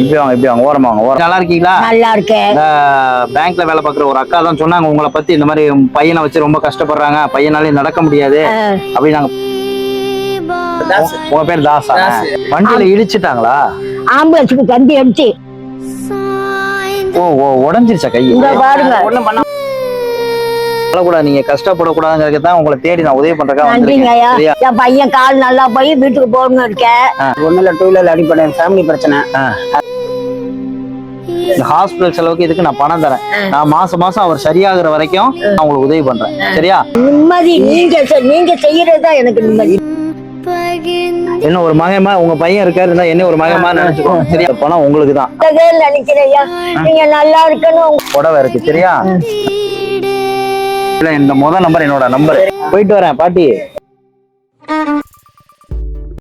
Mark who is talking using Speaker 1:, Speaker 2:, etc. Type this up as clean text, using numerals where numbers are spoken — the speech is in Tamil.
Speaker 1: இப்படி வாங்க ஓரமா வாங்க. நல்லா இருக்கீங்களா?
Speaker 2: நல்லா இருக்கேன்.
Speaker 1: இந்த பேங்க்ல வேலை பார்க்குற ஒரு அக்கா தான் சொன்னாங்க உங்களை பத்தி, இந்த மாதிரி பையனை வச்சு ரொம்ப கஷ்டப்படுறாங்க, பையனாலே நடக்க முடியாது அப்படின்னு. நாங்க உங்க பேர் தாசா? வண்டியில இடிச்சிட்டாங்களா?
Speaker 2: ஆம்புலன்ஸுக்கு தந்தி அடிச்சு
Speaker 1: உடஞ்சிருச்சா கை?
Speaker 2: பாருங்க.
Speaker 1: நீங்க கஷ்டப்படக்கூடாதுங்கிறதுக்கு தான் உங்களை தேடி நான் உதவி பண்றேன்.
Speaker 2: என் பையன் கால் நல்லா போய் வீட்டுக்கு போகணும்னு இருக்கேன்.
Speaker 3: ஒண்ணுல டூ வீலர் அடிப்படை ஃபேமிலி பிரச்சனை.
Speaker 1: இந்த ஹாஸ்பிட்டல் செலவுக்கு இதுக்கு நான் பணம் தரேன். நான் மாசம் அவர் சரியாகிற வரைக்கும் நான் உங்களுக்கு உதவி பண்றேன். சரியா?
Speaker 2: நிம்மதி நீங்க செய்யறதுதான் எனக்கு நிம்மதி.
Speaker 1: என்ன ஒரு மகமா உங்க பையன் இருக்காரு, என்ன ஒரு மகமா நினைச்சுக்கோங்க. சரியா? பணம் உங்களுக்கு தான்
Speaker 2: நினைக்கிறேன். நீங்க நல்லா இருக்கணும்.
Speaker 1: புடவை இருக்கு. சரியா? இந்த முதல் நம்பர் என்னோட நம்பர். போயிட்டு வரேன் பாட்டி.